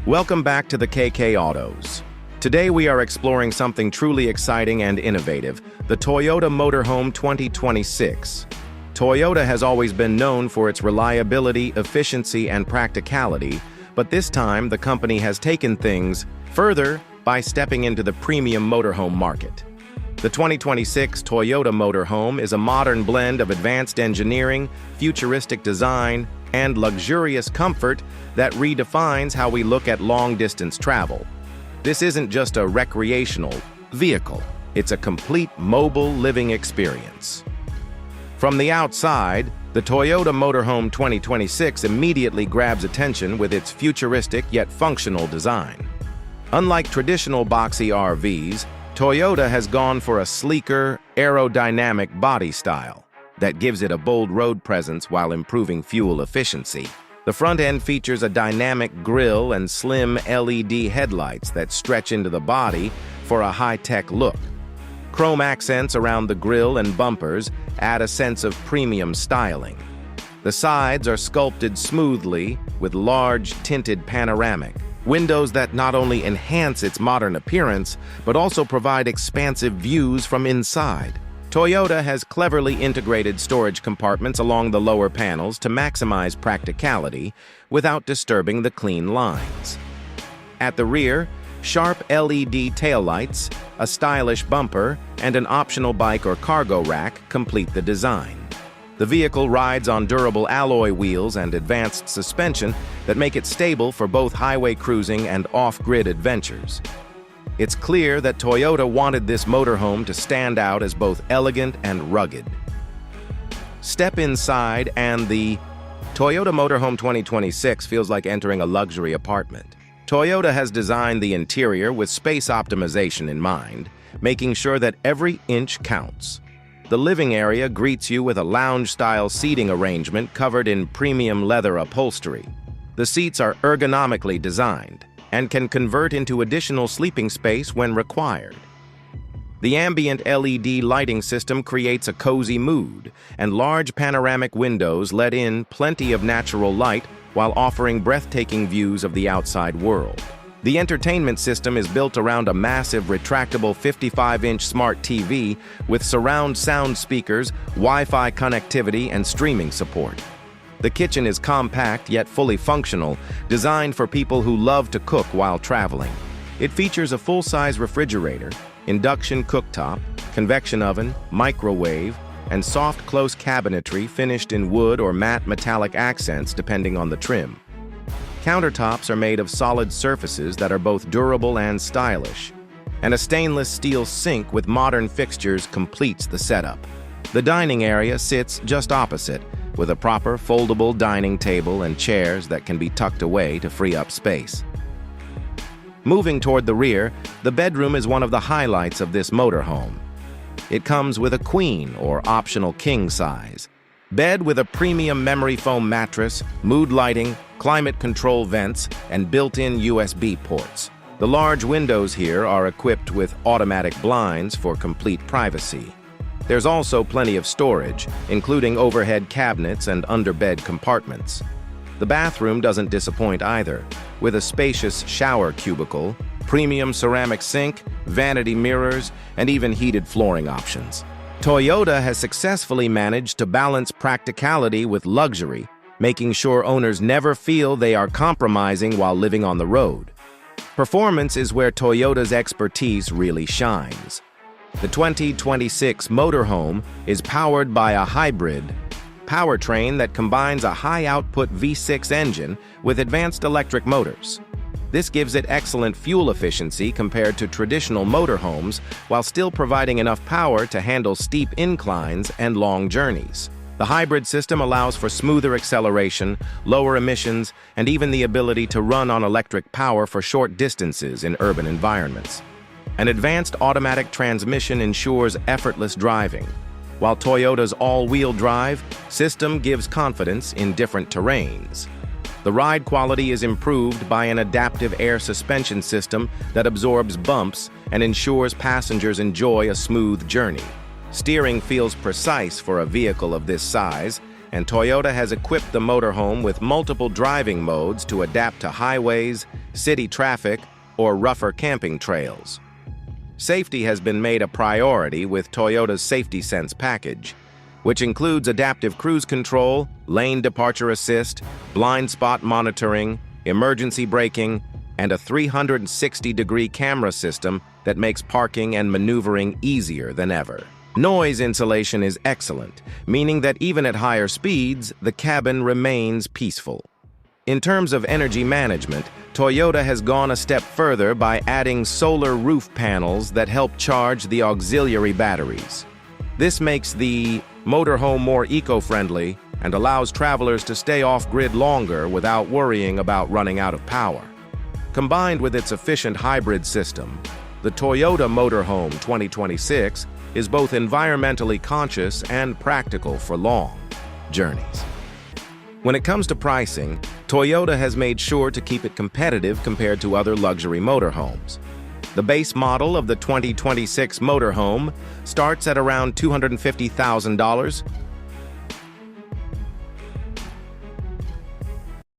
Welcome back to the KK Autos. Today we are exploring something truly exciting and innovative, the Toyota Motorhome 2026. Toyota has always been known for its reliability, efficiency, and practicality, but this time the company has taken things further by stepping into the premium motorhome market. The 2026 Toyota Motorhome is a modern blend of advanced engineering, futuristic design, and luxurious comfort that redefines how we look at long-distance travel. This isn't just a recreational vehicle, it's a complete mobile living experience. From the outside, the Toyota Motorhome 2026 immediately grabs attention with its futuristic yet functional design. Unlike traditional boxy RVs, Toyota has gone for a sleeker, aerodynamic body style that gives it a bold road presence while improving fuel efficiency. The front end features a dynamic grille and slim LED headlights that stretch into the body for a high-tech look. Chrome accents around the grille and bumpers add a sense of premium styling. The sides are sculpted smoothly with large tinted panoramic windows that not only enhance its modern appearance, but also provide expansive views from inside. Toyota has cleverly integrated storage compartments along the lower panels to maximize practicality without disturbing the clean lines. At the rear, sharp LED taillights, a stylish bumper, and an optional bike or cargo rack complete the design. The vehicle rides on durable alloy wheels and advanced suspension that make it stable for both highway cruising and off-grid adventures. It's clear that Toyota wanted this motorhome to stand out as both elegant and rugged. Step inside and the Toyota Motorhome 2026 feels like entering a luxury apartment. Toyota has designed the interior with space optimization in mind, making sure that every inch counts. The living area greets you with a lounge-style seating arrangement covered in premium leather upholstery. The seats are ergonomically designed and can convert into additional sleeping space when required. The ambient LED lighting system creates a cozy mood, and large panoramic windows let in plenty of natural light while offering breathtaking views of the outside world. The entertainment system is built around a massive retractable 55-inch smart TV with surround sound speakers, Wi-Fi connectivity, and streaming support. The kitchen is compact yet fully functional, designed for people who love to cook while traveling. It features a full-size refrigerator, induction cooktop, convection oven, microwave, and soft close cabinetry finished in wood or matte metallic accents depending on the trim. Countertops are made of solid surfaces that are both durable and stylish, and a stainless steel sink with modern fixtures completes the setup. The dining area sits just opposite, with a proper foldable dining table and chairs that can be tucked away to free up space. Moving toward the rear, the bedroom is one of the highlights of this motorhome. It comes with a queen or optional king size bed with a premium memory foam mattress, mood lighting, climate control vents, and built-in USB ports. The large windows here are equipped with automatic blinds for complete privacy. There's also plenty of storage, including overhead cabinets and underbed compartments. The bathroom doesn't disappoint either, with a spacious shower cubicle, premium ceramic sink, vanity mirrors, and even heated flooring options. Toyota has successfully managed to balance practicality with luxury, making sure owners never feel they are compromising while living on the road. Performance is where Toyota's expertise really shines. The 2026 Motorhome is powered by a hybrid powertrain that combines a high-output V6 engine with advanced electric motors. This gives it excellent fuel efficiency compared to traditional motorhomes while still providing enough power to handle steep inclines and long journeys. The hybrid system allows for smoother acceleration, lower emissions, and even the ability to run on electric power for short distances in urban environments. An advanced automatic transmission ensures effortless driving, while Toyota's all-wheel drive system gives confidence in different terrains. The ride quality is improved by an adaptive air suspension system that absorbs bumps and ensures passengers enjoy a smooth journey. Steering feels precise for a vehicle of this size, and Toyota has equipped the motorhome with multiple driving modes to adapt to highways, city traffic, or rougher camping trails. Safety has been made a priority with Toyota's Safety Sense package, which includes adaptive cruise control, lane departure assist, blind spot monitoring, emergency braking, and a 360-degree camera system that makes parking and maneuvering easier than ever. Noise insulation is excellent, meaning that even at higher speeds, the cabin remains peaceful. In terms of energy management, Toyota has gone a step further by adding solar roof panels that help charge the auxiliary batteries. This makes the motorhome more eco-friendly and allows travelers to stay off-grid longer without worrying about running out of power. Combined with its efficient hybrid system, the Toyota Motorhome 2026 is both environmentally conscious and practical for long journeys. When it comes to pricing, Toyota has made sure to keep it competitive compared to other luxury motorhomes. The base model of the 2026 motorhome starts at around $250,000,